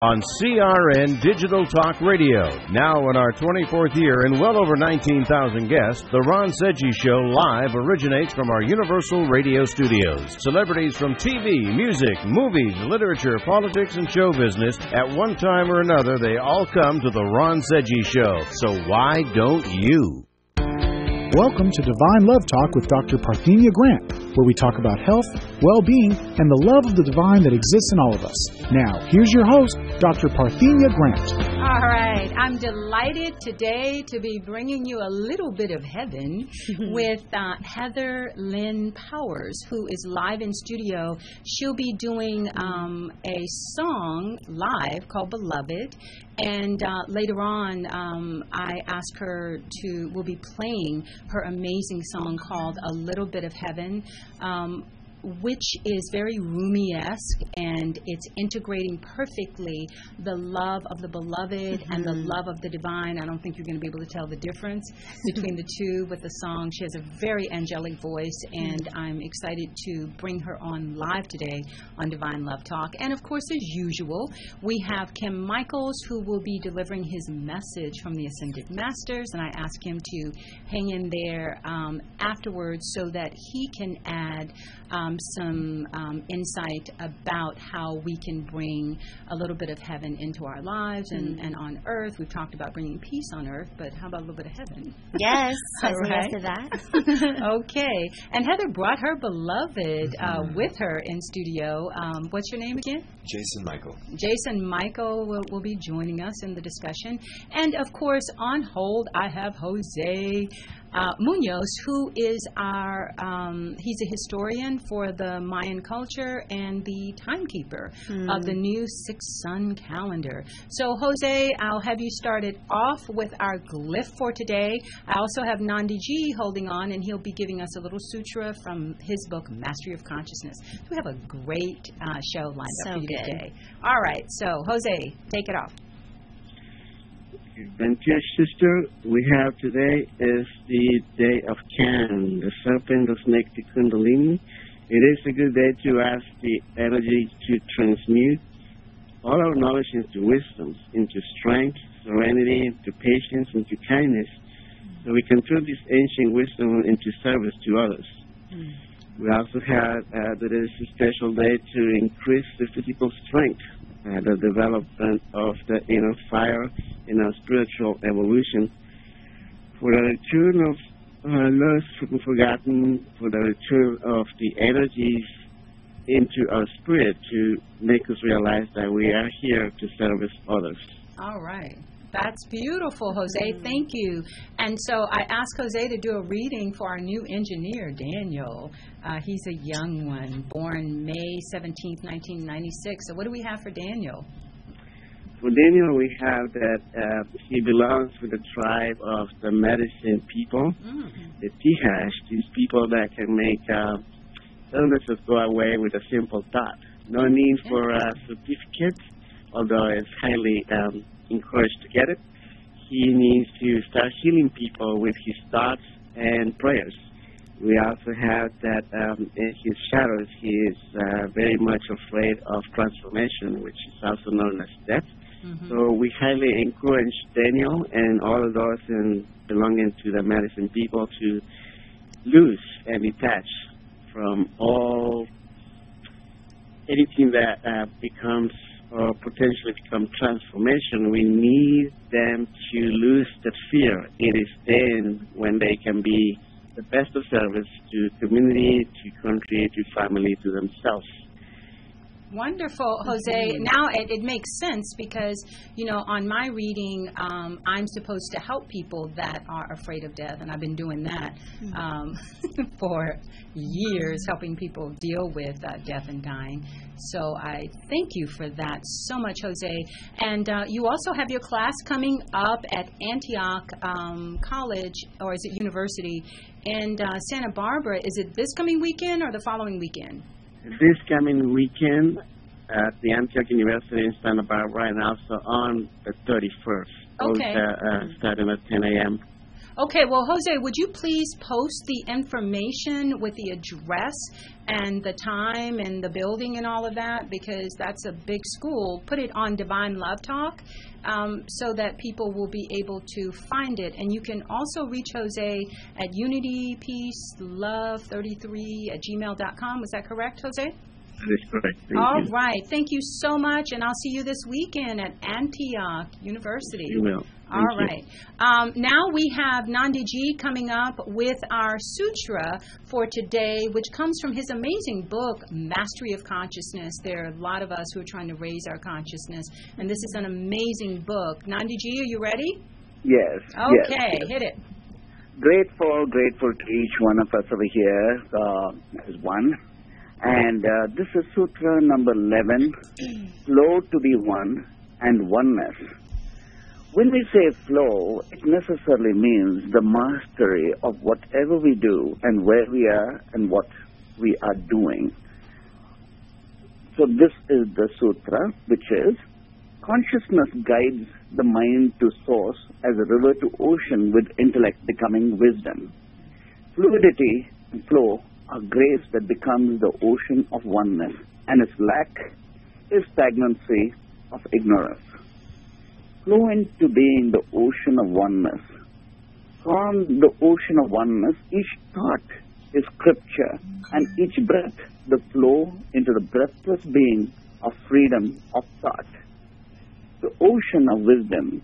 On CRN Digital Talk Radio. Now in our 24th year and well over 19,000 guests, The Ron Sedgy Show live originates from our Universal Radio studios. Celebrities from TV, music, movies, literature, politics, and show business, at one time or another, they all come to The Ron Sedgy Show. So why don't you? Welcome to Divine Love Talk with Dr. Parthenia Grant, where we talk about health, well-being, and the love of the divine that exists in all of us. Now, here's your host, Dr. Parthenia Grant. All right. I'm delighted today to be bringing you a little bit of heaven with Heather Lynn Powers, who is live in studio. She'll be doing a song live called Beloved. And later on, I asked her we'll be playing her amazing song called A Little Bit of Heaven, which is very Rumi-esque, and it's integrating perfectly the love of the beloved and the love of the divine. I don't think you're going to be able to tell the difference between the two with the song. She has a very angelic voice, and I'm excited to bring her on live today on Divine Love Talk. And, of course, as usual, we have Kim Michaels, who will be delivering his message from the Ascended Masters, and I asked him to hang in there afterwards so that he can add some insight about how we can bring a little bit of heaven into our lives and on earth. We've talked about bringing peace on earth, but how about a little bit of heaven? Yes, I say yes to that. Okay. And Heather brought her beloved with her in studio. What's your name again? Jason Michael. Jason Michael will be joining us in the discussion. And, of course, on hold, I have Jose Munoz, who is he's a historian for the Mayan culture and the timekeeper of the new Six Sun calendar. So, Jose, I'll have you started off with our glyph for today. I also have Nandi G holding on, and he'll be giving us a little sutra from his book, Mastery of Consciousness. We have a great show lined up for you today. All right, so, Jose, take it off. And dear sister, we have today is the day of Can, the serpent, the snake, the Kundalini. It is a good day to ask the energy to transmute all our knowledge into wisdom, into strength, serenity, into patience, into kindness, so we can turn this ancient wisdom into service to others. We also have that it is a special day to increase the physical strength, the development of the inner fire in our spiritual evolution, for the return of lost, forgotten, for the return of the energies into our spirit to make us realize that we are here to service others. All right. That's beautiful, Jose. Thank you. And so I asked Jose to do a reading for our new engineer, Daniel. He's a young one, born May 17th, 1996. So what do we have for Daniel? For Daniel, we have that he belongs to the tribe of the medicine people, the Tihash, these people that can make illnesses go away with a simple thought. No need for a certificate, although it's highly encouraged to get it. He needs to start healing people with his thoughts and prayers. We also have that in his shadows, he is very much afraid of transformation, which is also known as death. So we highly encourage Daniel and all of those belonging to the medicine people to lose and detach from anything that becomes or potentially become transformation. We need them to lose the fear. It is then when they can be the best of service to community, to country, to family, to themselves. Wonderful, Jose. Now it makes sense because, on my reading, I'm supposed to help people that are afraid of death, and I've been doing that for years, helping people deal with death and dying. So I thank you for that so much, Jose. And you also have your class coming up at Antioch College, or is it University, in Santa Barbara. Is it this coming weekend or the following weekend? This coming weekend at the Antioch University in Santa Barbara, and also on the 31st. Okay. Starting at 10 a.m. Okay, well, Jose, would you please post the information with the address and the time and the building and all of that, because that's a big school. Put it on Divine Love Talk so that people will be able to find it. And you can also reach Jose at unitypeacelove33@gmail.com. Was that correct, Jose? That is correct. Thank All you. right. Thank you so much, and I'll see you this weekend at Antioch University. You will. All right. Now we have Nandi G coming up with our sutra for today, which comes from his amazing book, Mastery of Consciousness. There are a lot of us who are trying to raise our consciousness, and this is an amazing book. Nandi G, are you ready? Yes. Okay, yes. hit it. Grateful to each one of us over here as one. And this is Sutra number 11, flow to be one and oneness. When we say flow, it necessarily means the mastery of whatever we do and where we are and what we are doing. So this is the sutra, which is consciousness guides the mind to source as a river to ocean, with intellect becoming wisdom. Fluidity and flow are grace that becomes the ocean of oneness, and its lack is stagnancy of ignorance. Flow into being the ocean of oneness. From the ocean of oneness, each thought is scripture, and each breath the flow into the breathless being of freedom of thought. The ocean of wisdom,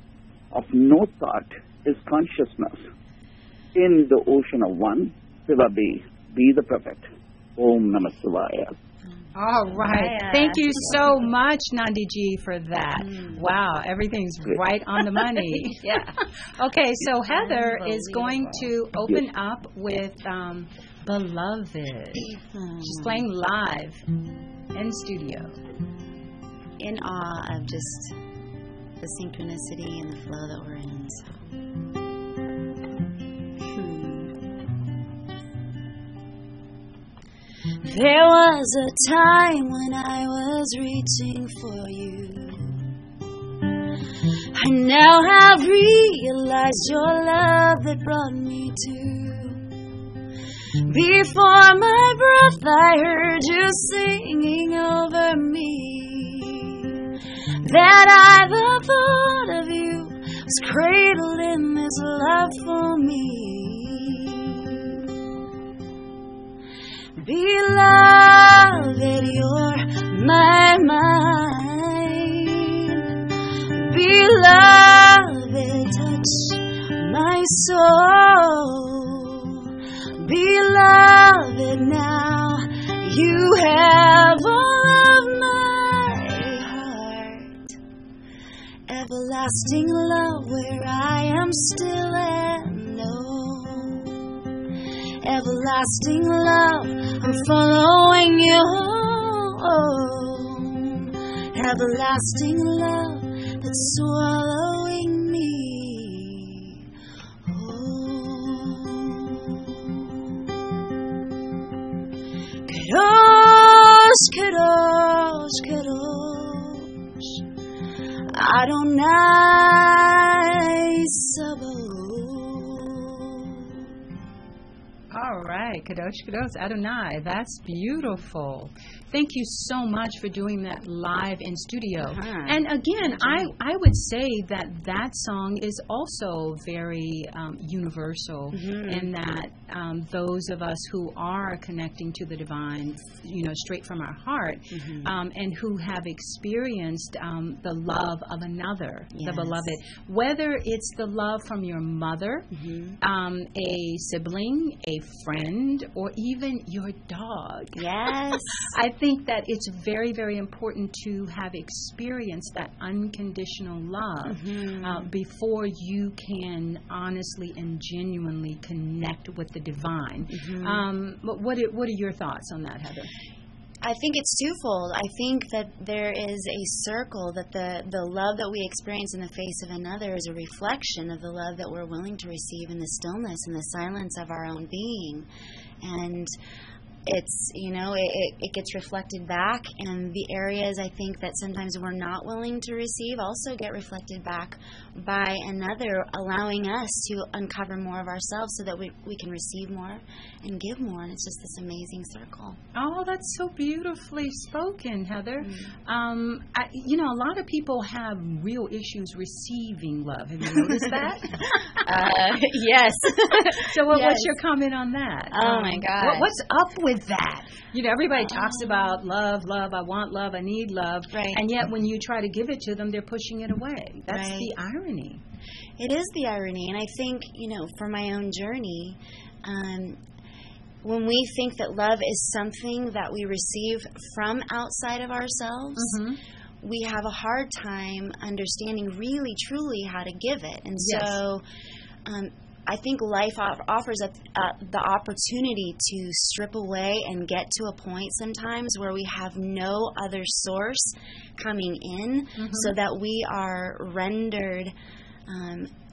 of no thought, is consciousness. In the ocean of one, Siva be the prophet. Om Namah Shivaya. All right. Thank you so much, Nandi G, for that. Wow, everything's right on the money. Yeah. Okay, so Heather is going to open up with Beloved. She's playing live in studio. In awe of just the synchronicity and the flow that we're in. So. There was a time when I was reaching for you. I now have realized your love that brought me to. Before my breath I heard you singing over me. That the thought of you was cradled in this love for me. Beloved, you're my mind. Beloved, touch my soul. Beloved, now you have all of my heart. Everlasting love where I am still and known. Everlasting love, I'm following you home. Everlasting love that's swallowing me whole. Kadosh, Kadosh, Kadosh, Adonai Sabaoth. All right, Kadosh, Kadosh, Adonai. That's beautiful. Thank you so much for doing that live in studio. And again, I would say that that song is also very universal in that those of us who are connecting to the divine, straight from our heart, and who have experienced the love of another, the beloved, whether it's the love from your mother, a sibling, a friend, or even your dog. Yes. I think that it's very, very important to have experienced that unconditional love before you can honestly and genuinely connect with the divine. But what are your thoughts on that, Heather? I think it's twofold. I think that there is a circle, that the love that we experience in the face of another is a reflection of the love that we're willing to receive in the stillness and the silence of our own being. And it's, it gets reflected back, and the areas I think that sometimes we're not willing to receive also get reflected back by another, allowing us to uncover more of ourselves so that we can receive more and give more, and it's just this amazing circle. Oh, that's so beautifully spoken, Heather. A lot of people have real issues receiving love. Have you noticed that? Yes. So what's your comment on that? Oh, my God. What's up with that? Everybody talks about love, I want love, I need love. Right. And yet when you try to give it to them, they're pushing it away. That's right. the irony. It is the irony. And I think, for my own journey, when we think that love is something that we receive from outside of ourselves, we have a hard time understanding really, truly how to give it. And so I think life offers us the opportunity to strip away and get to a point sometimes where we have no other source coming in, so that we are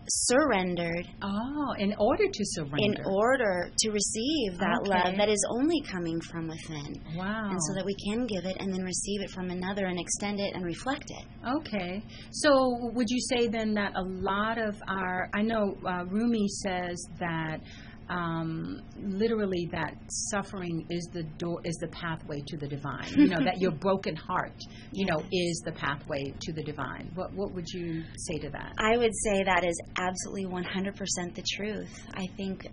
surrendered. Oh, in order to surrender. In order to receive that love that is only coming from within. Wow. And so that we can give it and then receive it from another and extend it and reflect it. Okay. So would you say then that a lot of I know Rumi says that literally that suffering is the pathway to the divine. That your broken heart, is the pathway to the divine. What would you say to that? I would say that is absolutely 100% the truth. I think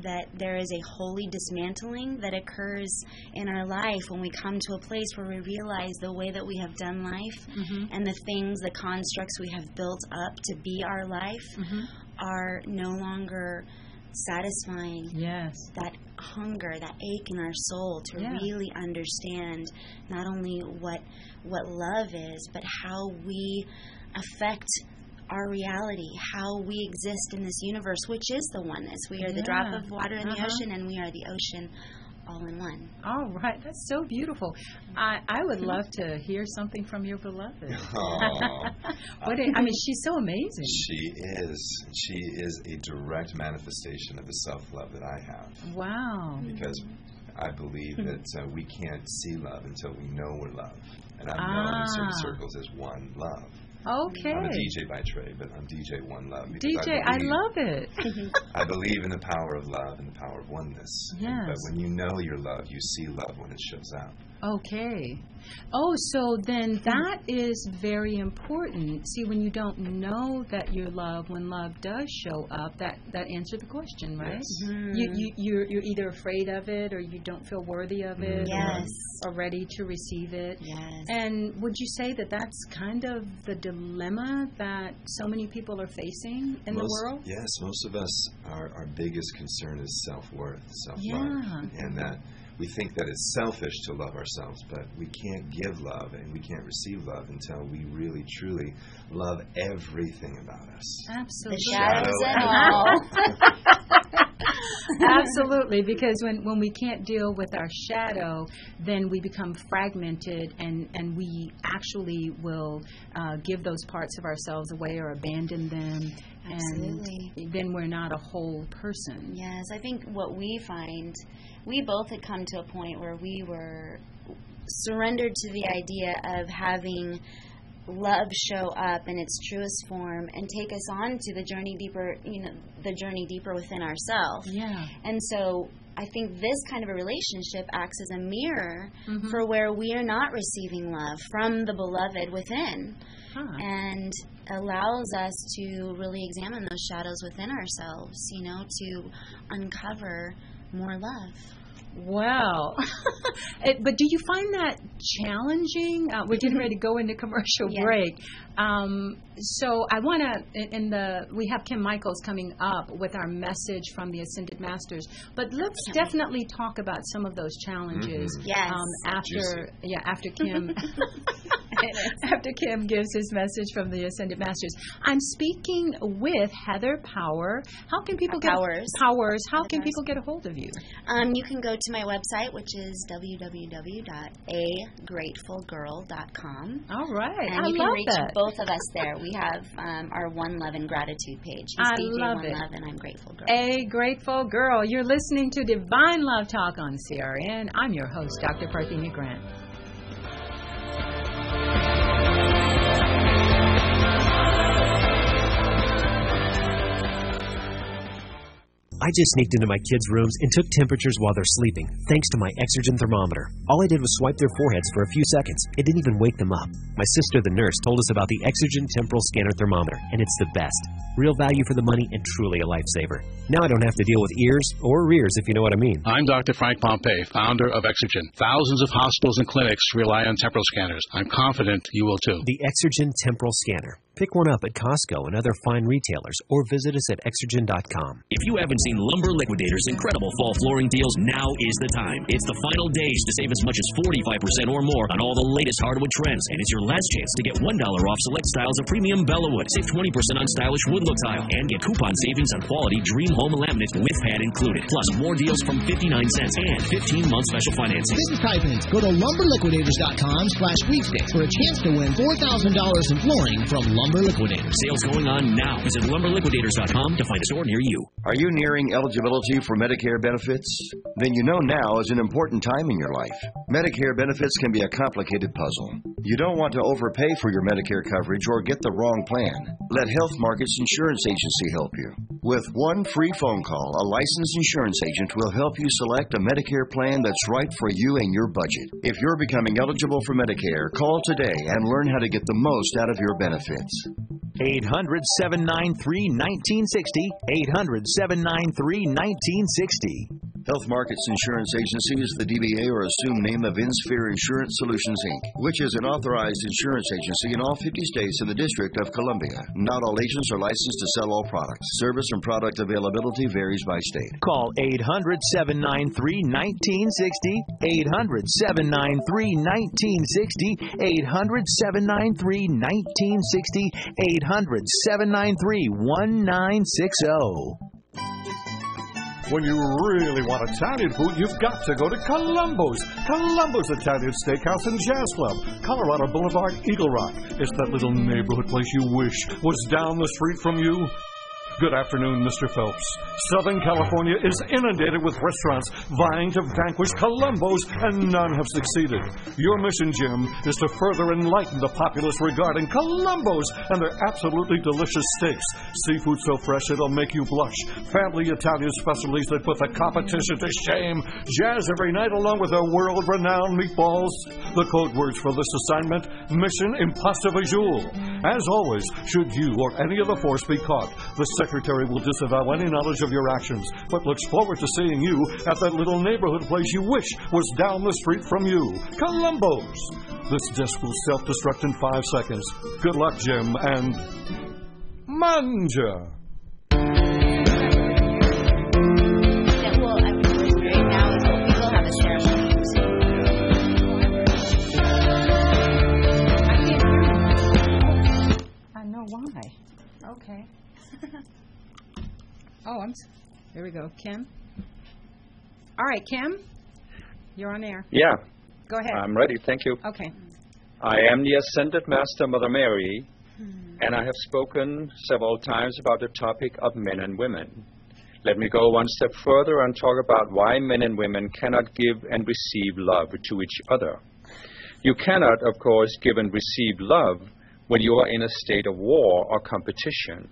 that there is a holy dismantling that occurs in our life when we come to a place where we realize the way that we have done life and the things, the constructs we have built up to be our life are no longer satisfying. Yes. That hunger, that ache in our soul to really understand not only what love is, but how we affect our reality, how we exist in this universe, which is the oneness. We are the drop of water in the ocean, and we are the ocean all in one. All right. That's so beautiful. I would love to hear something from your beloved. She's so amazing. She is a direct manifestation of the self-love that I have. Wow. Because I believe that we can't see love until we know we're love. And I'm known in certain circles as one love. Okay. I'm a DJ by trade, but I'm DJ One Love. DJ, I love it. I believe in the power of love and the power of oneness. Yes. But when you know your love, you see love when it shows up. Okay. Oh, so then that is very important. See, when you don't know that you're loved, when love does show up, that answers the question, right? Yes. You're either afraid of it, or you don't feel worthy of it, or ready to receive it. Yes. And would you say that that's kind of the dilemma that so many people are facing in the world? Yes, most of us, our biggest concern is self-worth, self-love, and that we think that it's selfish to love ourselves, but we can't give love and we can't receive love until we really, truly love everything about us. Absolutely. The shadows and all. Absolutely, because when we can't deal with our shadow, then we become fragmented, and we actually will give those parts of ourselves away or abandon them. Absolutely. And then we're not a whole person. Yes, I think what we find, we both had come to a point where we were surrendered to the idea of having love show up in its truest form and take us on to the journey deeper, the journey deeper within ourselves. Yeah. And so I think this kind of a relationship acts as a mirror for where we are not receiving love from the beloved within, and allows us to really examine those shadows within ourselves, to uncover more love. Wow. But do you find that challenging? We're getting ready to go into commercial break. So I want to, we have Kim Michaels coming up with our message from the Ascended Masters. But let's definitely talk about some of those challenges. Yes. After Kim. After Kim gives his message from the Ascended Masters. I'm speaking with Heather Power. How can people get Powers? How can people get a hold of you? You can go to my website, which is www.agratefulgirl.com. All right. And you can reach both of us there. We have our One Love and Gratitude page. He's I DJ love One it. Love, and I'm Grateful Girl. A Grateful Girl. You're listening to Divine Love Talk on CRN. I'm your host, Dr. Parthenia Grant. I just sneaked into my kids' rooms and took temperatures while they're sleeping, thanks to my Exergen thermometer. All I did was swipe their foreheads for a few seconds. It didn't even wake them up. My sister, the nurse, told us about the Exergen Temporal Scanner Thermometer, and it's the best. Real value for the money and truly a lifesaver. Now I don't have to deal with ears or rears, if you know what I mean. I'm Dr. Frank Pompey, founder of Exergen. Thousands of hospitals and clinics rely on temporal scanners. I'm confident you will too. The Exergen Temporal Scanner. Pick one up at Costco and other fine retailers, or visit us at Exergen.com. If you haven't seen Lumber Liquidators' incredible fall flooring deals, now is the time. It's the final days to save as much as 45% or more on all the latest hardwood trends, and it's your last chance to get $1 off select styles of premium Bellawood. Save 20% on stylish wood look tile, and get coupon savings on quality Dream Home laminate with pad included. Plus, more deals from 59 cents and 15-month special financing. This is Ty Pence. Go to lumberliquidators.com/sweepstakes for a chance to win $4,000 in flooring from Lumber Liquidators. Sales going on now. Visit lumberliquidators.com to find a store near you. Are you nearing eligibility for Medicare benefits? Then you know now is an important time in your life. Medicare benefits can be a complicated puzzle. You don't want to overpay for your Medicare coverage or get the wrong plan. Let Health Markets Insurance Agency help you. With one free phone call, a licensed insurance agent will help you select a Medicare plan that's right for you and your budget. If you're becoming eligible for Medicare, call today and learn how to get the most out of your benefits. 800-793-1960. 800-793-1960. Health Markets Insurance Agency is the DBA or assumed name of InSphere Insurance Solutions, Inc., which is an authorized insurance agency in all 50 states and the District of Columbia. Not all agents are licensed to sell all products. Service and product availability varies by state. Call 800-793-1960. 800-793-1960. 800-793-1960. 800-793-1960. When you really want Italian food, you've got to go to Columbo's. Columbo's Italian Steakhouse and Jazz Club, Colorado Boulevard, Eagle Rock. It's that little neighborhood place you wish was down the street from you. Good afternoon, Mr. Phelps. Southern California is inundated with restaurants vying to vanquish Columbo's, and none have succeeded. Your mission, Jim, is to further enlighten the populace regarding Columbo's and their absolutely delicious steaks. Seafood so fresh it'll make you blush. Family Italian specialties that put the competition to shame. Jazz every night along with their world-renowned meatballs. The code words for this assignment, Mission Impossible. As always, should you or any of the force be caught, the Secretary will disavow any knowledge of your actions, but looks forward to seeing you at that little neighborhood place you wish was down the street from you. Columbo's. This disc will self-destruct in 5 seconds. Good luck, Jim, and manja. Why? Okay. Here we go. Kim? All right, Kim, you're on air. Yeah. Go ahead. I'm ready. Thank you. Okay. I am the Ascended Master, Mother Mary, and I have spoken several times about the topic of men and women. Let me go one step further and talk about why men and women cannot give and receive love to each other. You cannot, of course, give and receive love when you are in a state of war or competition.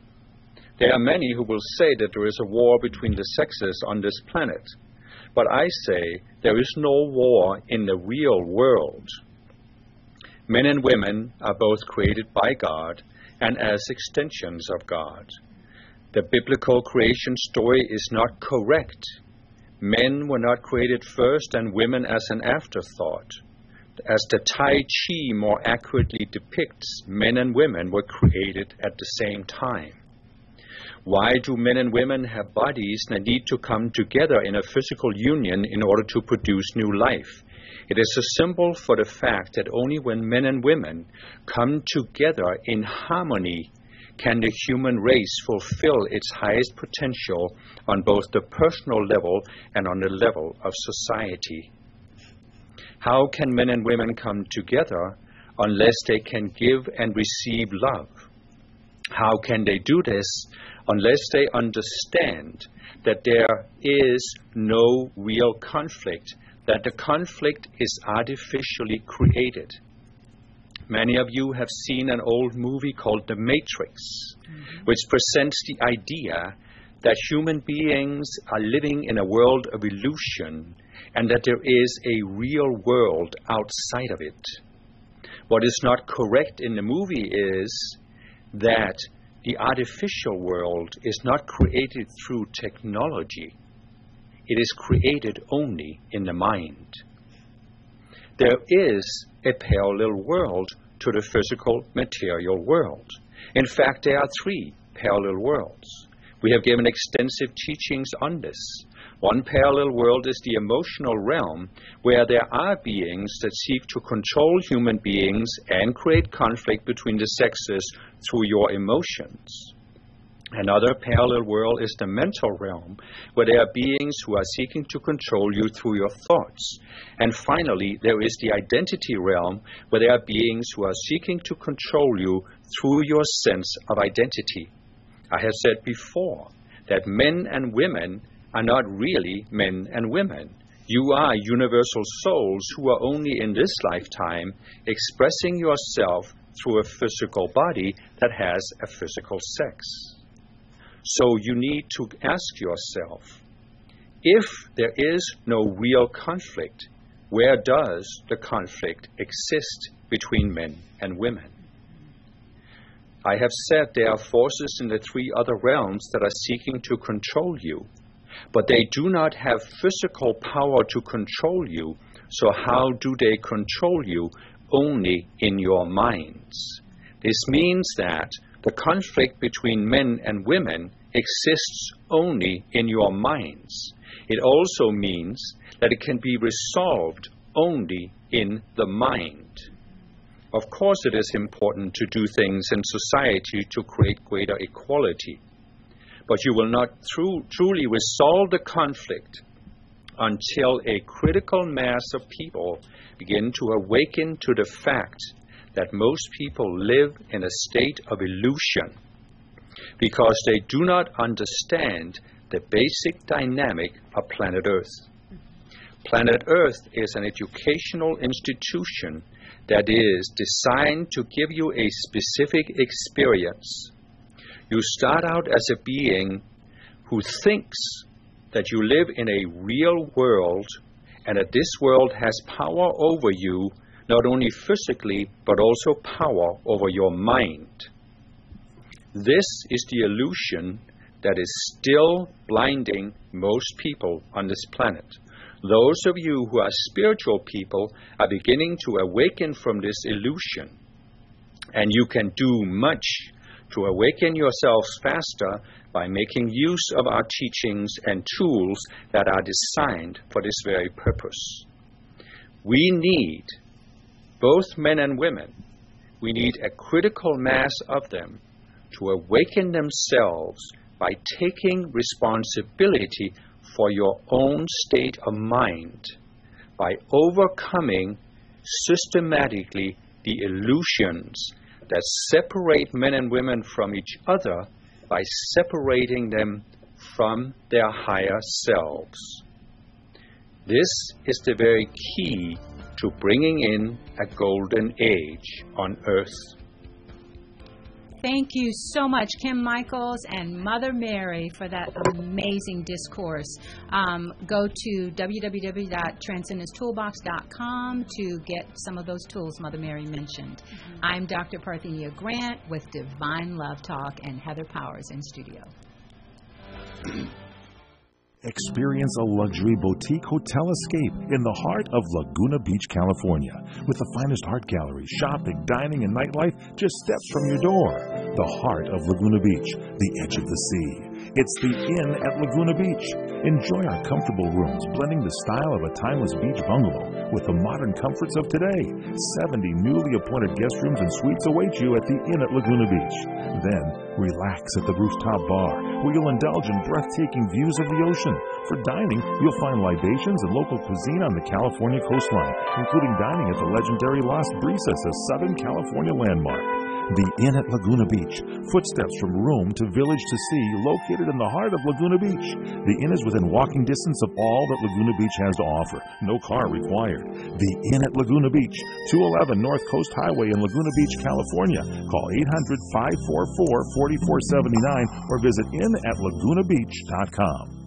There are many who will say that there is a war between the sexes on this planet, but I say there is no war in the real world. Men and women are both created by God and as extensions of God. The biblical creation story is not correct. Men were not created first and women as an afterthought. As the Tai Chi more accurately depicts, men and women were created at the same time. Why do men and women have bodies that need to come together in a physical union in order to produce new life? It is a symbol for the fact that only when men and women come together in harmony can the human race fulfill its highest potential on both the personal level and on the level of society. How can men and women come together unless they can give and receive love? How can they do this unless they understand that there is no real conflict, that the conflict is artificially created? Many of you have seen an old movie called The Matrix, which presents the idea that human beings are living in a world of illusion and that there is a real world outside of it. What is not correct in the movie is that the artificial world is not created through technology. It is created only in the mind. There is a parallel world to the physical material world. In fact, there are three parallel worlds. We have given extensive teachings on this. One parallel world is the emotional realm, where there are beings that seek to control human beings and create conflict between the sexes through your emotions. Another parallel world is the mental realm, where there are beings who are seeking to control you through your thoughts. And finally, there is the identity realm, where there are beings who are seeking to control you through your sense of identity. I have said before that men and women are not really men and women. You are universal souls who are only in this lifetime expressing yourself through a physical body that has a physical sex. So you need to ask yourself, if there is no real conflict, where does the conflict exist between men and women? I have said there are forces in the three other realms that are seeking to control you, but they do not have physical power to control you, so how do they control you? Only in your minds. This means that the conflict between men and women exists only in your minds. It also means that it can be resolved only in the mind. Of course, it is important to do things in society to create greater equality, but you will not truly resolve the conflict until a critical mass of people begin to awaken to the fact that most people live in a state of illusion because they do not understand the basic dynamic of planet Earth. Planet Earth is an educational institution that is designed to give you a specific experience. You start out as a being who thinks that you live in a real world and that this world has power over you, not only physically, but also power over your mind. This is the illusion that is still blinding most people on this planet. Those of you who are spiritual people are beginning to awaken from this illusion, and you can do much to awaken yourselves faster by making use of our teachings and tools that are designed for this very purpose. We need, both men and women, we need a critical mass of them to awaken themselves by taking responsibility for your own state of mind, by overcoming systematically the illusions that separate men and women from each other by separating them from their higher selves. This is the very key to bringing in a golden age on Earth. Thank you so much, Kim Michaels and Mother Mary, for that amazing discourse. Go to www.transcendenceToolbox.com to get some of those tools Mother Mary mentioned. I'm Dr. Parthenia Grant with Divine Love Talk and Heather Powers in studio. Experience a luxury boutique hotel escape in the heart of Laguna Beach, California, with the finest art gallery, shopping, dining, and nightlife just steps from your door. The heart of Laguna Beach, the edge of the sea. It's the Inn at Laguna Beach. Enjoy our comfortable rooms, blending the style of a timeless beach bungalow with the modern comforts of today. 70 newly appointed guest rooms and suites await you at the Inn at Laguna Beach. Then, relax at the rooftop bar, where you'll indulge in breathtaking views of the ocean. For dining, you'll find libations and local cuisine on the California coastline, including dining at the legendary Las Brisas, a Southern California landmark. The Inn at Laguna Beach. Footsteps from room to village to sea, located in the heart of Laguna Beach. The Inn is within walking distance of all that Laguna Beach has to offer. No car required. The Inn at Laguna Beach, 211 North Coast Highway in Laguna Beach, California. Call 800-544-4479 or visit inatlagunabeach.com.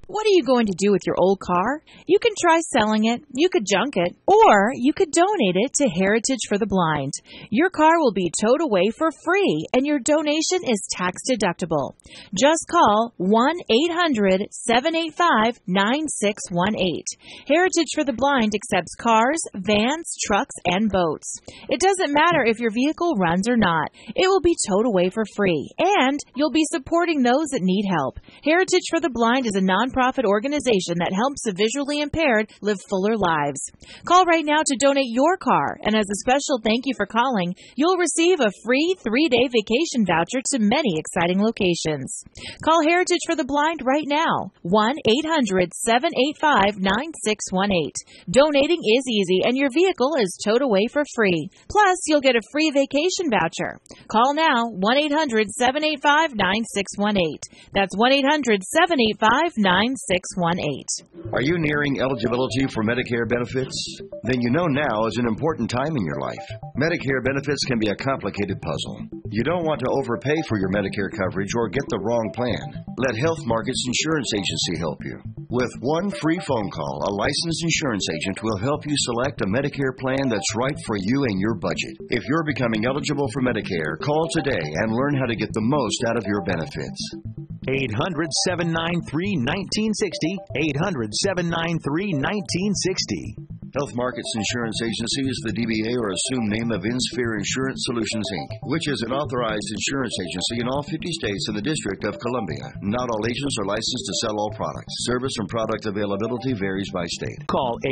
What are you going to do with your old car? You can try selling it, you could junk it, or you could donate it to Heritage for the Blind. Your car will be towed away for free, and your donation is tax deductible. Just call 1-800-785-9618. Heritage for the Blind accepts cars, vans, trucks, and boats. It doesn't matter if your vehicle runs or not. It will be towed away for free, and you'll be supporting those that need help. Heritage for the Blind is a nonprofit organization that helps the visually impaired live fuller lives. Call right now to donate your car, and as a special thank you for calling, you'll receive a free 3-day vacation voucher to many exciting locations. Call Heritage for the Blind right now, 1-800-785-9618. Donating is easy, and your vehicle is towed away for free. Plus, you'll get a free vacation voucher. Call now, 1-800-785-9618. That's 1-800-785-9618. Are you nearing eligibility for Medicare benefits? Then you know now is an important time in your life. Medicare benefits can be a complicated puzzle. You don't want to overpay for your Medicare coverage or get the wrong plan. Let Health Markets Insurance Agency help you. With one free phone call, a licensed insurance agent will help you select a Medicare plan that's right for you and your budget. If you're becoming eligible for Medicare, call today and learn how to get the most out of your benefits. 800-793-1960. 800-793-1960. Health Markets Insurance Agency is the DBA or assumed name of InSphere Insurance Solutions, Inc., which is an authorized insurance agency in all 50 states and the District of Columbia. Not all agents are licensed to sell all products. Service and product availability varies by state. Call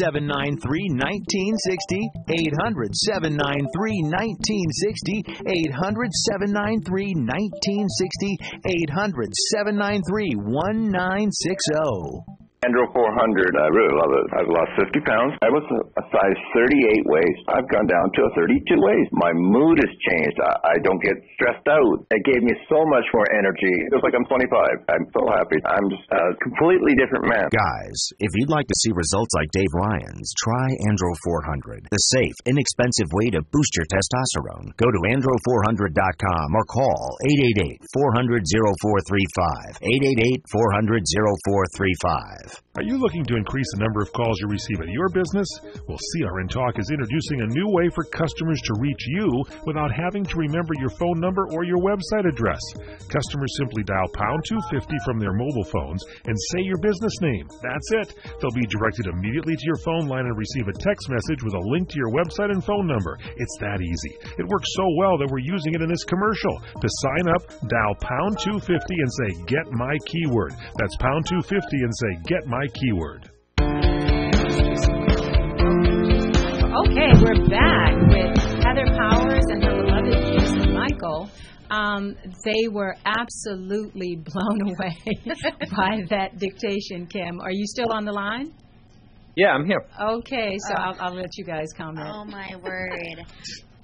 800-793-1960. 800-793-1960. 800-793-1960. 800-793-1960. Andro 400, I really love it. I've lost 50 pounds. I was a size 38 waist. I've gone down to a 32 waist. My mood has changed. I don't get stressed out. It gave me so much more energy. It feels like I'm 25. I'm so happy. I'm just a completely different man. Guys, if you'd like to see results like Dave Ryan's, try Andro 400, the safe, inexpensive way to boost your testosterone. Go to andro400.com or call 888-400-0435. 888-400-0435. Are you looking to increase the number of calls you receive at your business? Well, CRN Talk is introducing a new way for customers to reach you without having to remember your phone number or your website address. Customers simply dial pound 250 from their mobile phones and say your business name. That's it. They'll be directed immediately to your phone line and receive a text message with a link to your website and phone number. It's that easy. It works so well that we're using it in this commercial. To sign up, dial pound 250 and say, "Get my keyword." That's pound 250 and say, "Get my keyword." Okay, we're back with Heather Powers and her beloved Jason Michael. They were absolutely blown away by that dictation, Kim. Are you still on the line? Yeah, I'm here. Okay, so I'll let you guys comment. Oh, my word.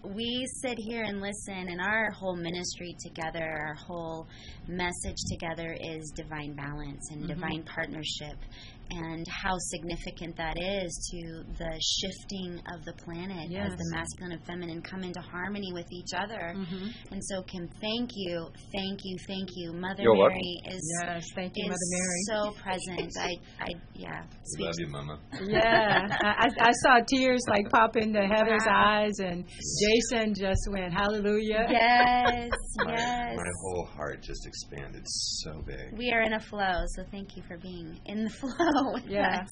We sit here and listen, and our whole ministry together, our whole message together is divine balance and divine partnership, and how significant that is to the shifting of the planet as the masculine and feminine come into harmony with each other. And so, Kim, thank you. Mother You're Mary welcome. is thank you, Mother Mary. so present. We love you, Mama. Yeah, I saw tears like pop into Heather's eyes, and Jason just went, hallelujah. Yes, My whole heart just expanded so big. We are in a flow, so thank you for being in the flow with us.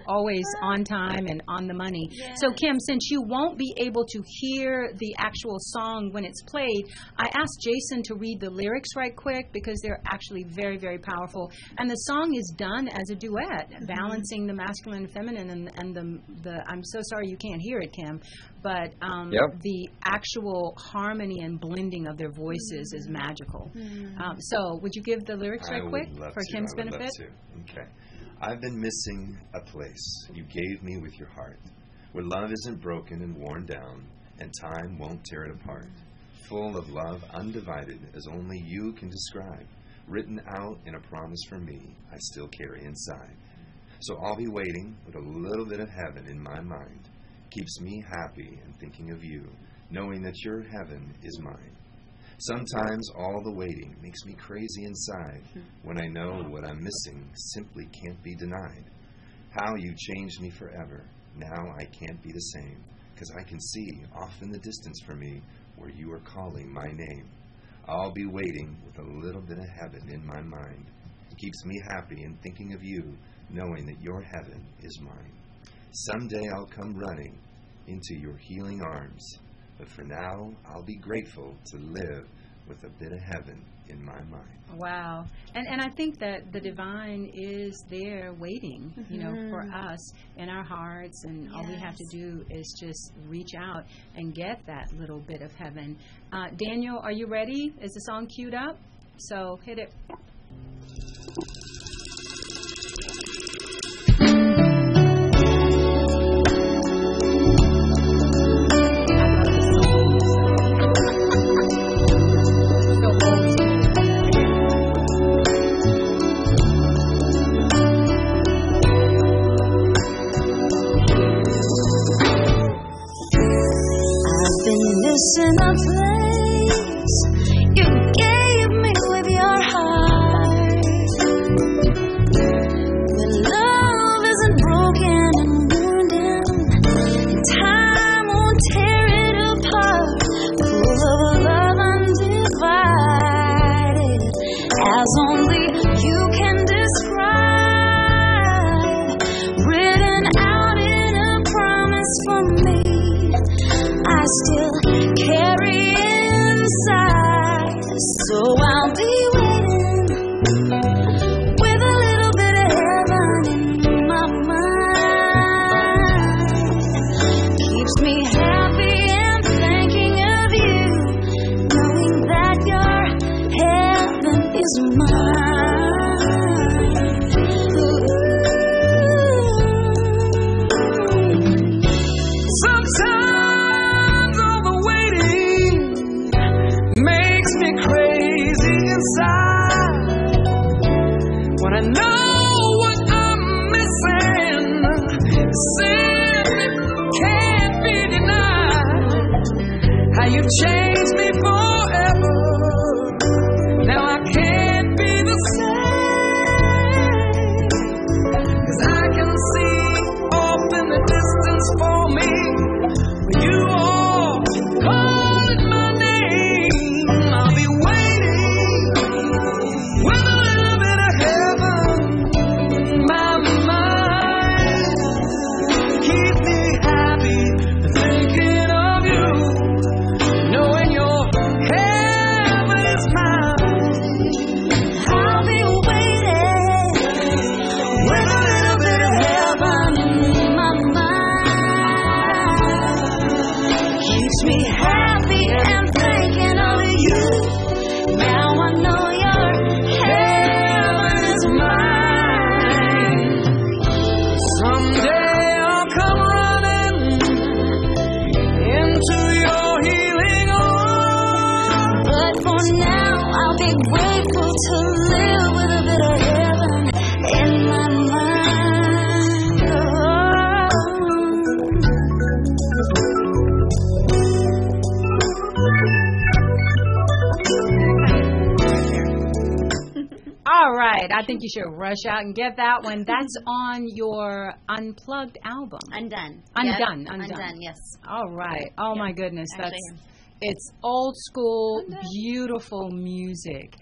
Always on time and on the money. Yes. So, Kim, since you won't be able to hear the actual song when it's played, I asked Jason to read the lyrics right quick because they're actually very, very powerful. And the song is done as a duet, balancing the masculine and feminine, and the I'm so sorry you can't hear it, Kim, but the actual harmony and blending of their voices is magical. So, would you give the lyrics right quick for Kim's benefit? Okay. I've been missing a place you gave me with your heart, where love isn't broken and worn down, and time won't tear it apart. Full of love, undivided, as only you can describe, written out in a promise for me I still carry inside. So I'll be waiting with a little bit of heaven in my mind. Keeps me happy and thinking of you, knowing that your heaven is mine. Sometimes all the waiting makes me crazy inside when I know what I'm missing simply can't be denied. How you changed me forever, now I can't be the same, 'cause I can see off in the distance for me where you are calling my name. I'll be waiting with a little bit of heaven in my mind. It keeps me happy and thinking of you, knowing that your heaven is mine. Someday I'll come running into your healing arms. But for now, I'll be grateful to live with a bit of heaven in my mind. Wow. And I think that the divine is there waiting, for us in our hearts. And all we have to do is just reach out and get that little bit of heaven. Daniel, are you ready? Is the song queued up? So hit it. In a place you gave me with your heart, where love isn't broken and worn down, and time won't tear it apart, full of love undivided, as only you can describe, written out in a promise for me I still carry inside. So I'll be waiting with a little bit of heaven in my mind. Keeps me happy and thinking of you, knowing that your heaven is mine. Sometimes when I know what I'm missing, sin can't be denied. How you've changed me forever, now I can't be the same. 'Cause I can see off in the distance for me, where you are calling my name. I'll be waiting with a little bit of heaven in my mind. Keep me happy thinking of you, knowing your heaven is mine. I'll be waiting with a little bit of heaven in my mind. Keeps me happy and thinking of you. Now I know your heaven is mine. Someday I'll come running into your healing arms. But for now I'll be grateful to live with a bit of heaven in my mind. All right. I think you should rush out and get that one. That's on your Unplugged album. Undone. Undone. Yep. Undone, yes. All right. Oh, my goodness. Actually, It's old school, beautiful music.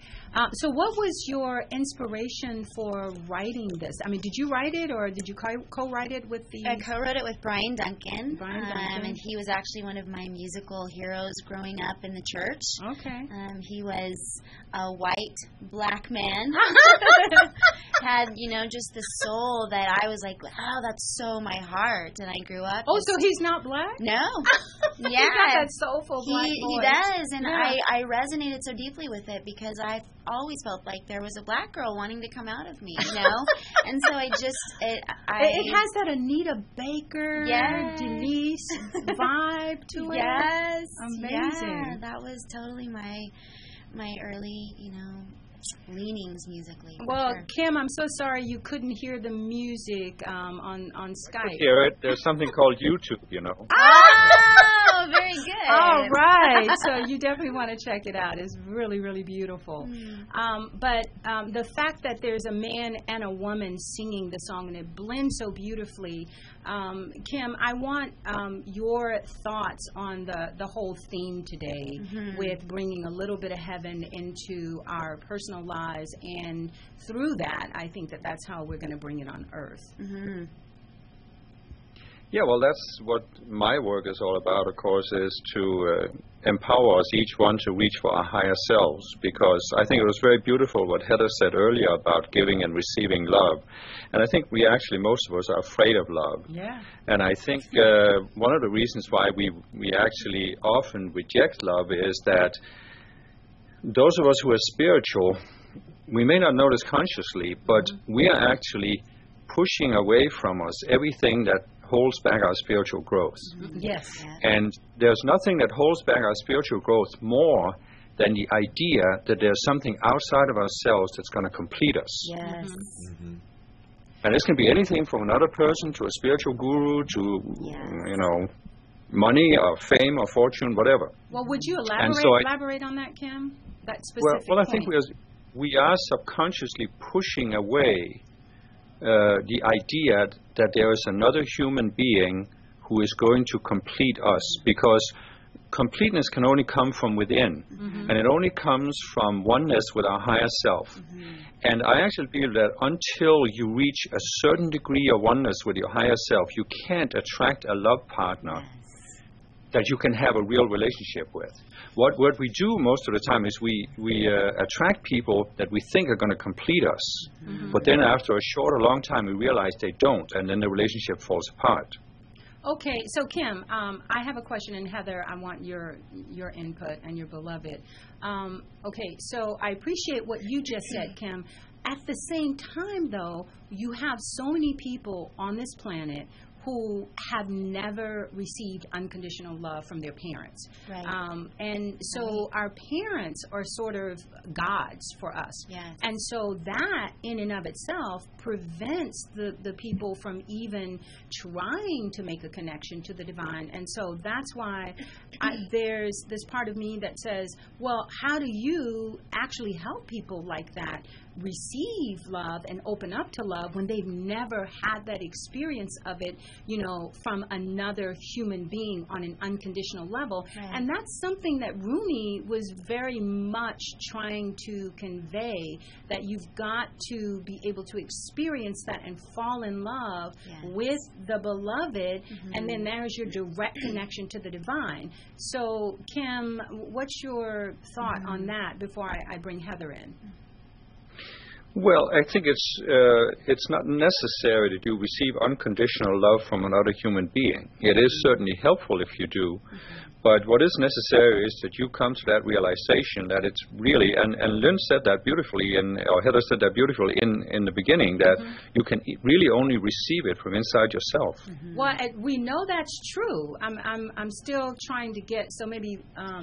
So what was your inspiration for writing this? I mean, did you write it or did you co-write it with the... I co-wrote it with Brian Duncan. Brian Duncan. And he was actually one of my musical heroes growing up in the church. Okay. He was a white, black man. Had, just the soul that I was like, wow, that's so my heart. And I grew up... Oh, so he's not black? No. Yeah. He got that soulful black voice. He does. And yeah. I resonated so deeply with it because I always felt like there was a black girl wanting to come out of me, And so I just... It has that Anita Baker, yes. Denise vibe to it. Yes. Amazing. Yeah, that was totally my early, leanings musically. Well, sure. Kim, I'm so sorry you couldn't hear the music on Skype. I could hear it. There's something called YouTube, Oh, very good. All right. So you definitely want to check it out. It's really, really beautiful. But the fact that there's a man and a woman singing the song and it blends so beautifully, Kim, I want your thoughts on the whole theme today with bringing a little bit of heaven into our personal lives, and through that, I think that's how we're going to bring it on earth. Yeah, well, that's what my work is all about, of course, is to empower us each one to reach for our higher selves, because I think it was very beautiful what Heather said earlier about giving and receiving love. And I think most of us are afraid of love. Yeah. And I think one of the reasons why we actually often reject love is that those of us who are spiritual, we may not notice consciously, but we are actually pushing away from us everything that holds back our spiritual growth. Yes. And there's nothing that holds back our spiritual growth more than the idea that there's something outside of ourselves that's going to complete us. Yes. And this can be anything from another person to a spiritual guru to, money or fame or fortune, whatever. Well, would you elaborate on that, Kim? That specific I think we are subconsciously pushing away the idea that there is another human being who is going to complete us, because completeness can only come from within, and it only comes from oneness with our higher self. And I actually feel that until you reach a certain degree of oneness with your higher self, you can't attract a love partner that you can have a real relationship with. What we do most of the time is we attract people that we think are going to complete us, but then after a short or long time we realize they don't, and then the relationship falls apart. Okay, so Kim, I have a question, and Heather, I want your input and your beloved. Okay, so I appreciate what you just said, Kim. At the same time, though, you have so many people on this planet who have never received unconditional love from their parents. Right. And so our parents are sort of gods for us. Yes. And so that in and of itself prevents the people from even trying to make a connection to the divine. And so that's why there's this part of me that says, well, how do you actually help people like that receive love and open up to love when they've never had that experience of it, from another human being on an unconditional level? Right. And that's something that Rumi was very much trying to convey, that you've got to be able to experience that and fall in love with the beloved, and then there's your direct connection to the divine. So, Kim, what's your thought on that before I bring Heather in? Well, I think it's not necessary that you receive unconditional love from another human being. It is certainly helpful if you do, but what is necessary is that you come to that realization that it's really, and Lynn said that beautifully, or Heather said that beautifully in the beginning, that you can really only receive it from inside yourself. Well, we know that's true. I'm still trying to get, so maybe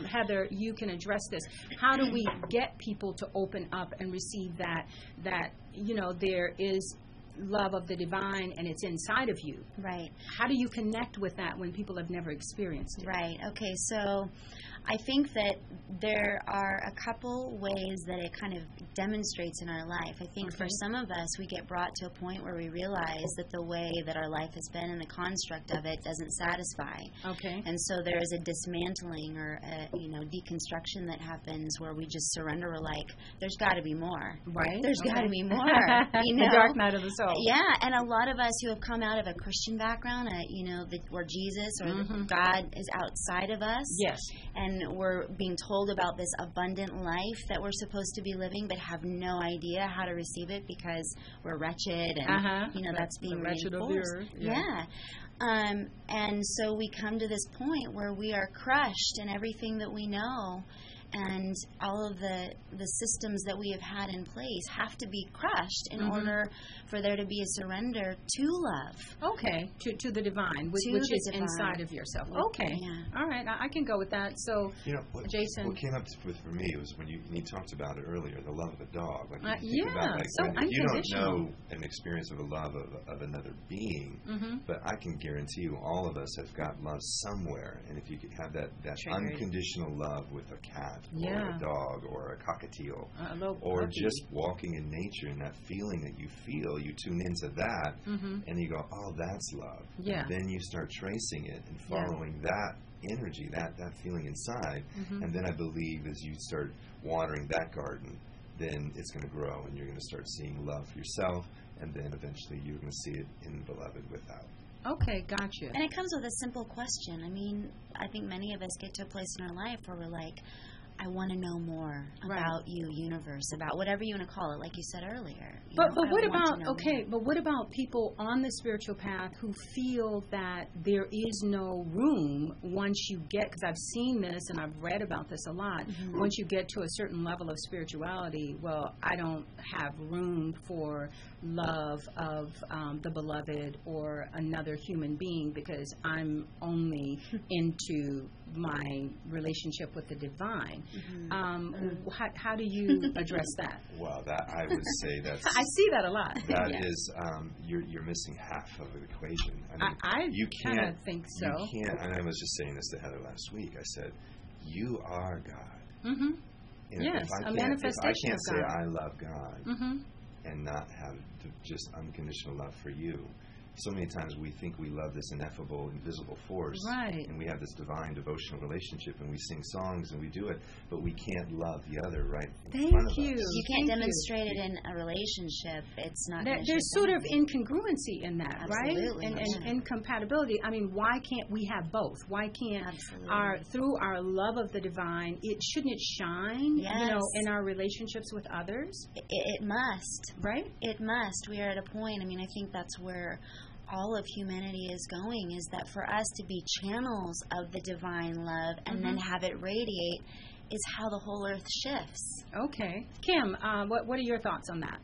Heather, you can address this. How do we get people to open up and receive that there is love of the divine and it's inside of you? Right. How do you connect with that when people have never experienced it? Right. Okay. So I think that there are a couple ways that it kind of demonstrates in our life. I think for some of us, we get brought to a point where we realize that the way that our life has been and the construct of it doesn't satisfy. Okay. And so there is a dismantling or a, deconstruction that happens where we just surrender. We're like, there's got to be more. Right. There's got to be more. The dark night of the soul. Yeah, and a lot of us who have come out of a Christian background, where Jesus or God is outside of us. Yes. And we're being told about this abundant life that we're supposed to be living, but have no idea how to receive it because we're wretched, and that's being wretched of the reinforced. earth. Yeah. And so we come to this point where we are crushed in everything that we know, and all of the systems that we have had in place have to be crushed in order for there to be a surrender to love. Okay, to the divine, which is divine. Inside of yourself. Okay, all right, I can go with that. So, Jason, what came up for me was when you talked about it earlier, the love of a dog. Like you think about, so if you don't know an experience of a love of another being, but I can guarantee you, all of us have got love somewhere, and if you could have that unconditional love with a cat. Or a dog, or a cockatiel, or just walking in nature, and that feeling that you feel, you tune into that, and you go, oh, that's love. Yeah. And then you start tracing it and following that energy, that feeling inside, and then I believe as you start watering that garden, then it's going to grow, and you're going to start seeing love for yourself, and then eventually you're going to see it in the beloved without. Okay, gotcha. And it comes with a simple question. I mean, I think many of us get to a place in our life where we're like, I want to know more about you, universe, about whatever you want to call it, like you said earlier. But what about people on the spiritual path who feel that there is no room once you get, because I've seen this and I've read about this a lot, once you get to a certain level of spirituality, well, I don't have room for love of the beloved or another human being because I'm only into my relationship with the divine. How do you address that? Well, that I would say that's... I see that a lot. That is, you're missing half of the equation. I mean, you can't, kind of think so. You can't, and I was just saying this to Heather last week. I said, you are God. Yes, a manifestation of God. If I can't say I love God and not have just unconditional love for you, so many times we think we love this ineffable, invisible force, and we have this divine devotional relationship, and we sing songs and we do it, but we can't love the other in front of us. You can't demonstrate it in a relationship. It's not. There's sort of incongruency in that, Absolutely. right? And incompatibility. I mean, why can't we have both? Why can't through our love of the divine, shouldn't it shine? In our relationships with others. It must, right? It must. We are at a point. I mean, I think that's where all of humanity is going, is that for us to be channels of the divine love and then have it radiate is how the whole earth shifts. Okay. Kim, what are your thoughts on that?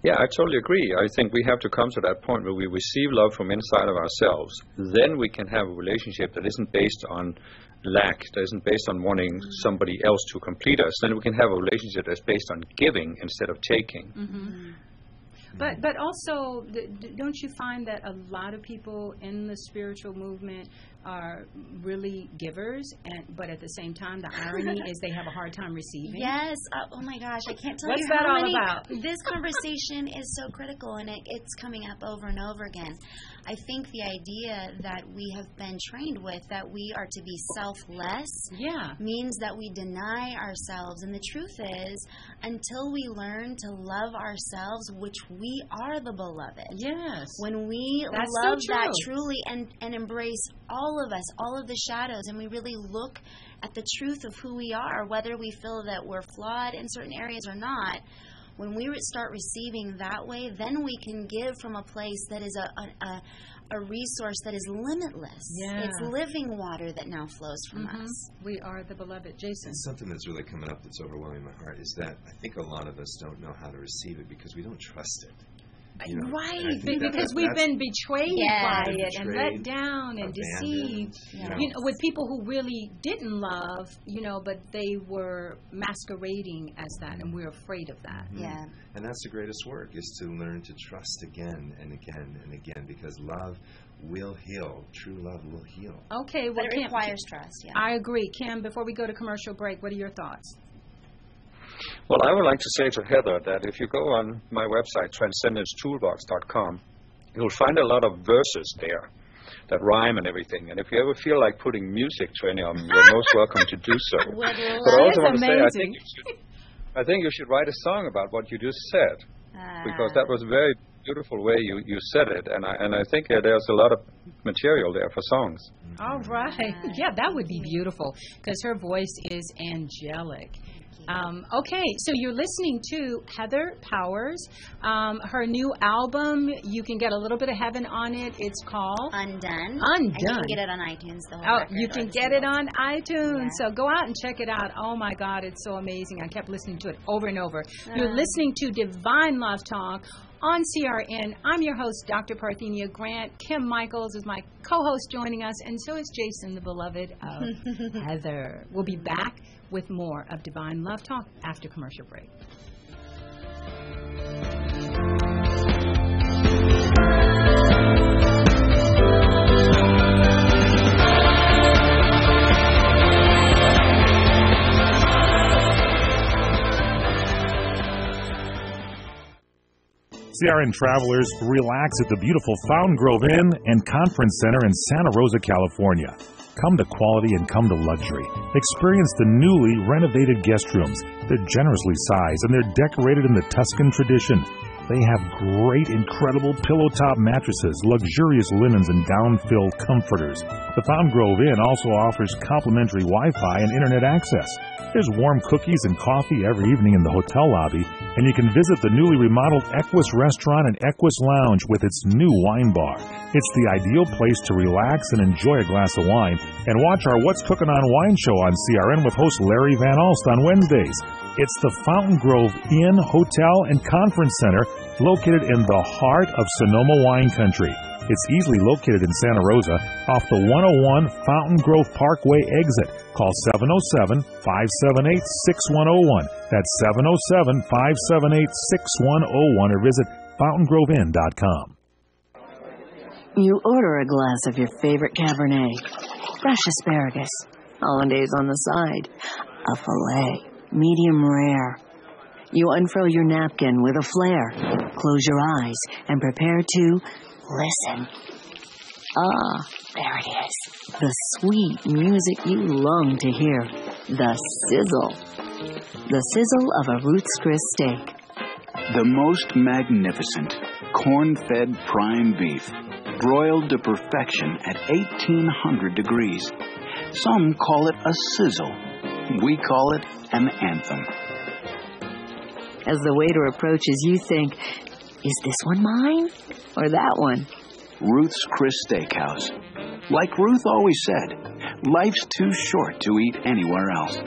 Yeah, I totally agree. I think we have to come to that point where we receive love from inside of ourselves. Then we can have a relationship that isn't based on lack, that isn't based on wanting somebody else to complete us. Then we can have a relationship that's based on giving instead of taking. But also, don't you find that a lot of people in the spiritual movement are really givers, but at the same time, the irony is they have a hard time receiving? Yes. Oh my gosh, I can't tell you how that all many. About? This conversation is so critical, and it's coming up over and over again. I think the idea that we have been trained with, that we are to be selfless, means that we deny ourselves. And the truth is, until we learn to love ourselves, which we are the beloved. Yes. When we love that truly and embrace all of us, all of the shadows, and we really look at the truth of who we are, whether we feel that we're flawed in certain areas or not, when we start receiving that way, then we can give from a place that is a resource that is limitless. Yeah. It's living water that now flows from us. We are the beloved. Jason. And something that's really coming up that's overwhelming my heart is that I think a lot of us don't know how to receive it because we don't trust it. Right, because we've been betrayed by it and let down and deceived. With people who really didn't love, but they were masquerading as that, and we're afraid of that. Yeah. And that's the greatest work, is to learn to trust again and again and again, because love will heal. True love will heal. Okay, well, but it requires trust. Yeah. I agree. Kim, before we go to commercial break, what are your thoughts? Well, I would like to say to Heather that if you go on my website, transcendencetoolbox.com, you'll find a lot of verses there that rhyme and everything. And if you ever feel like putting music to any of them, you're most welcome to do so. But I also want to say, I think you should write a song about what you just said, because that was a very beautiful way you said it, and I think there's a lot of material there for songs. All right. Yeah, that would be beautiful, because her voice is angelic. Okay, so you're listening to Heather Powers. Her new album, you can get a little bit of heaven on it. It's called Undone. Undone. And you can get it on iTunes. The whole record, you can get it on iTunes. So go out and check it out. Oh, my God, it's so amazing. I kept listening to it over and over. You're listening to Divine Love Talk on CRN. I'm your host, Dr. Parthenia Grant. Kim Michaels is my co-host joining us, and so is Jason, the beloved of Heather. We'll be back with more of Divine Love Talk after commercial break. CRN travelers, relax at the beautiful Fountain Grove Inn and Conference Center in Santa Rosa, California. Come to quality and come to luxury. Experience the newly renovated guest rooms. They're generously sized and they're decorated in the Tuscan tradition. They have great, incredible pillow-top mattresses, luxurious linens, and down-filled comforters. The Fountain Grove Inn also offers complimentary Wi-Fi and Internet access. There's warm cookies and coffee every evening in the hotel lobby, and you can visit the newly remodeled Equus Restaurant and Equus Lounge with its new wine bar. It's the ideal place to relax and enjoy a glass of wine and watch our What's Cooking on Wine show on CRN with host Larry Van Alst on Wednesdays. It's the Fountain Grove Inn, Hotel, and Conference Center located in the heart of Sonoma wine country. It's easily located in Santa Rosa off the 101 Fountain Grove Parkway exit. Call 707-578-6101. That's 707-578-6101 or visit fountaingrovinn.com. You order a glass of your favorite Cabernet, fresh asparagus, hollandaise on the side, a filet, medium rare. You unfurl your napkin with a flair, close your eyes, and prepare to listen. Ah, there it is. The sweet music you long to hear. The sizzle. The sizzle of a Ruth's Chris steak. The most magnificent corn-fed prime beef, broiled to perfection at 1,800 degrees. Some call it a sizzle. We call it an anthem. As the waiter approaches, you think, is this one mine or that one? Ruth's Chris Steakhouse. Like Ruth always said, life's too short to eat anywhere else.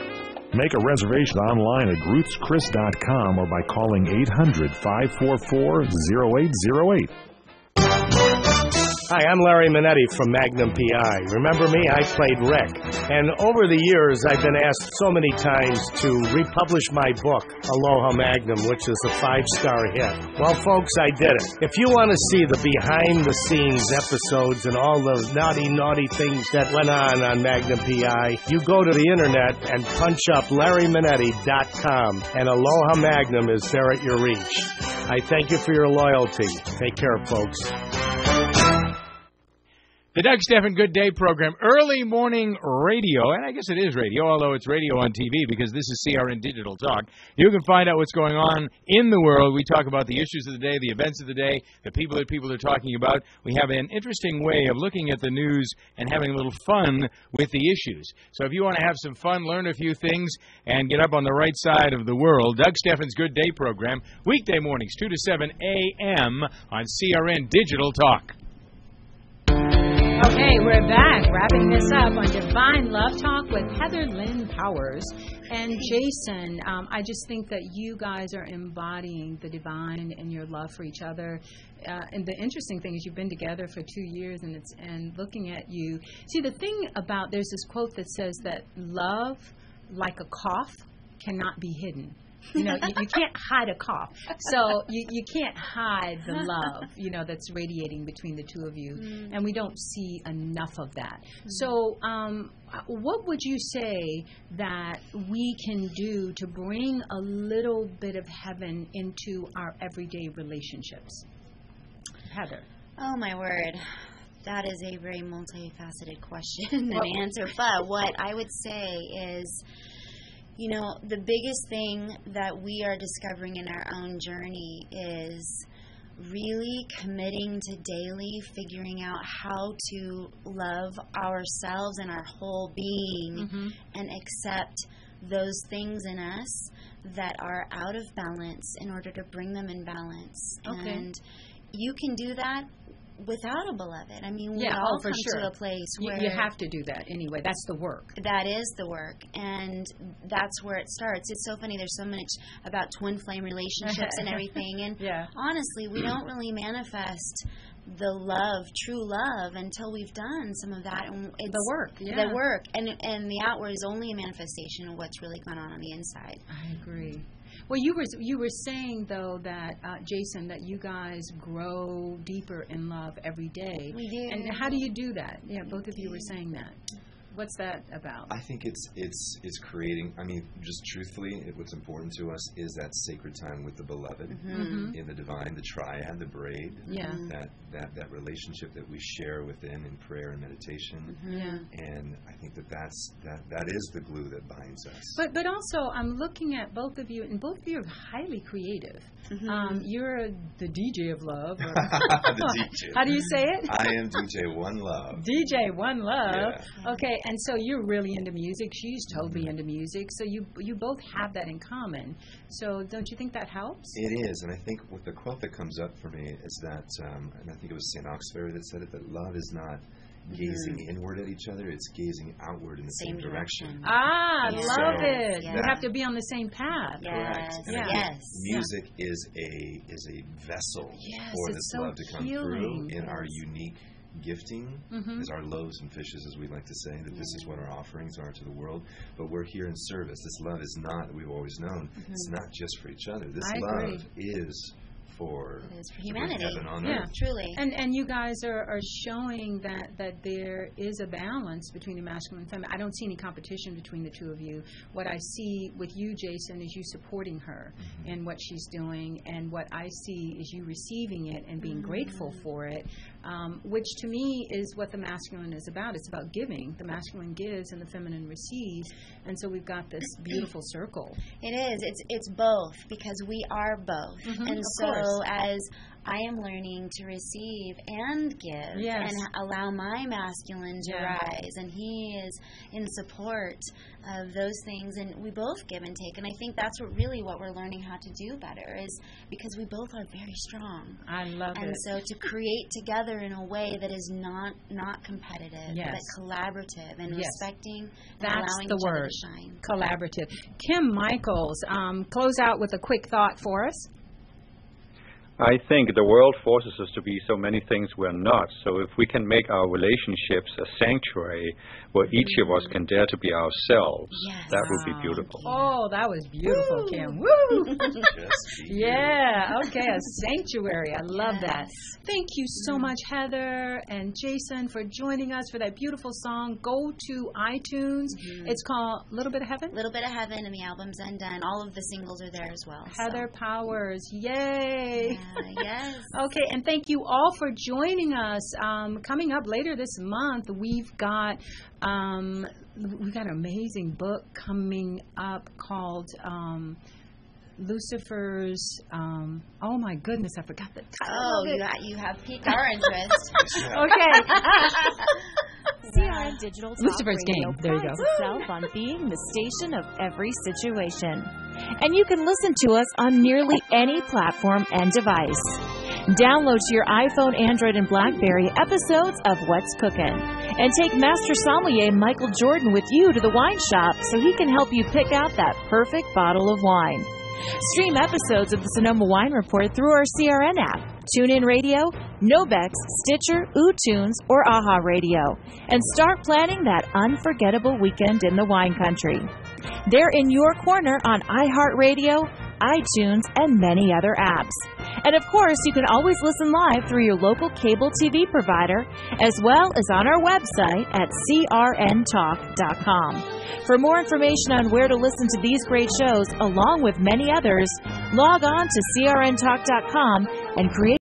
Make a reservation online at ruthschris.com or by calling 800-544-0808. Hi, I'm Larry Minetti from Magnum PI. Remember me? I played Rick. And over the years, I've been asked so many times to republish my book, Aloha Magnum, which is a 5-star hit. Well, folks, I did it. If you want to see the behind-the-scenes episodes and all the naughty things that went on Magnum PI, you go to the internet and punch up LarryMinetti.com, and Aloha Magnum is there at your reach. I thank you for your loyalty. Take care, folks. The Doug Stephan Good Day program, early morning radio, and I guess it is radio, although it's radio on TV because this is CRN Digital Talk. You can find out what's going on in the world. We talk about the issues of the day, the events of the day, the people that people are talking about. We have an interesting way of looking at the news and having a little fun with the issues. So if you want to have some fun, learn a few things, and get up on the right side of the world, Doug Stephan's Good Day program, weekday mornings, 2 to 7 a.m. on CRN Digital Talk. Okay, we're back, wrapping this up on Divine Love Talk with Heather Lynn Powers and Jason. I just think that you guys are embodying the divine in your love for each other. And the interesting thing is you've been together for 2 years, and looking at you. See, the thing about, there's this quote that says that love, like a cough, cannot be hidden. You know, you can't hide a cough. So you can't hide the love, you know, that's radiating between the two of you. And we don't see enough of that. So what would you say that we can do to bring a little bit of heaven into our everyday relationships? Heather. Oh, my word. That is a very multifaceted question and answer. But what I would say is, you know, the biggest thing that we are discovering in our own journey is really committing to daily figuring out how to love ourselves and our whole being and accept those things in us that are out of balance in order to bring them in balance. Okay. And you can do that without a beloved. I mean, we Yeah, all for come sure. to a place where You have to do that anyway. That's the work. that is the work, and that's where it starts. It's so funny. There's so much about twin flame relationships and everything, and honestly, we don't really manifest the love, true love, until we've done some of that. And it's The work, the work, and the outward is only a manifestation of what's really going on the inside. I agree. Well, you were saying, though, that, Jason, that you guys grow deeper in love every day. We do. And how do you do that? Yeah, both of you were saying that. What's that about? I think it's creating, I mean, just truthfully, what's important to us is that sacred time with the beloved in the divine, the triad, the braid, that relationship that we share within in prayer and meditation. And I think that is the glue that binds us. But also, I'm looking at both of you, and both of you are highly creative. You're the DJ of love. Or The DJ. How do you say it? I am DJ One Love. DJ One Love. Yeah. Okay, and so you're really into music. She's totally into music. So you both have that in common. So don't you think that helps? It is, and I think what the quote that comes up for me is that, and I think it was St. Oxford that said it, that love is not gazing inward at each other, it's gazing outward in the same direction. Ah, And love so it. that- You have to be on the same path. Correct. And I think music is a vessel for it's this so love to come healing. through in our unique gifting as our loaves and fishes, as we like to say, that this is what our offerings are to the world. But we're here in service. This love is not, we've always known, it's not just for each other. This I love agree. is for humanity. heaven on Yeah, earth. Truly. And you guys are showing that there is a balance between the masculine and feminine. I don't see any competition between the two of you. What I see with you, Jason, is you supporting her in what she's doing, and what I see is you receiving it and being grateful for it, which to me is what the masculine is about. It's about giving. The masculine gives and the feminine receives, and so we've got this beautiful circle. It is. It's both, because we are both. And Of so course. as I am learning to receive and give Yes. and allow my masculine to Yeah. rise, and he is in support of those things, and we both give and take. And I think that's what we're learning how to do better, is because we both are very strong. I love and it. so to create together in a way that is not competitive, Yes. but collaborative and Yes. respecting and That's allowing the each other word. to shine. Collaborative. Kim Michaels, close out with a quick thought for us. I think the world forces us to be so many things we're not. So if we can make our relationships a sanctuary where each of us can dare to be ourselves, that would be beautiful. Oh, that was beautiful, Kim. Woo! Yeah, okay, a sanctuary. I love that. Thank you so much, Heather and Jason, for joining us for that beautiful song. Go to iTunes. It's called Little Bit of Heaven? Little Bit of Heaven, and the album's Undone. All of the singles are there as well. Heather Powers. Yay! Yes. Okay, and thank you all for joining us. Coming up later this month, we've got an amazing book coming up called Lucifer's. Oh my goodness, I forgot the title. Oh, of it. you have piqued our interest. Okay. CRN Digital Talk Lucifer's Radio Game. There you go. prides itself on being the station of every situation. And you can listen to us on nearly any platform and device. Download to your iPhone, Android, and BlackBerry episodes of What's Cookin'. And take Master Sommelier Michael Jordan with you to the wine shop so he can help you pick out that perfect bottle of wine. Stream episodes of the Sonoma Wine Report through our CRN app, TuneIn Radio, Nobex, Stitcher, UTunes, or AHA Radio, and start planning that unforgettable weekend in the wine country. They're in your corner on iHeartRadio, iTunes, and many other apps. And of course, you can always listen live through your local cable TV provider, as well as on our website at crntalk.com. For more information on where to listen to these great shows, along with many others, log on to crntalk.com and create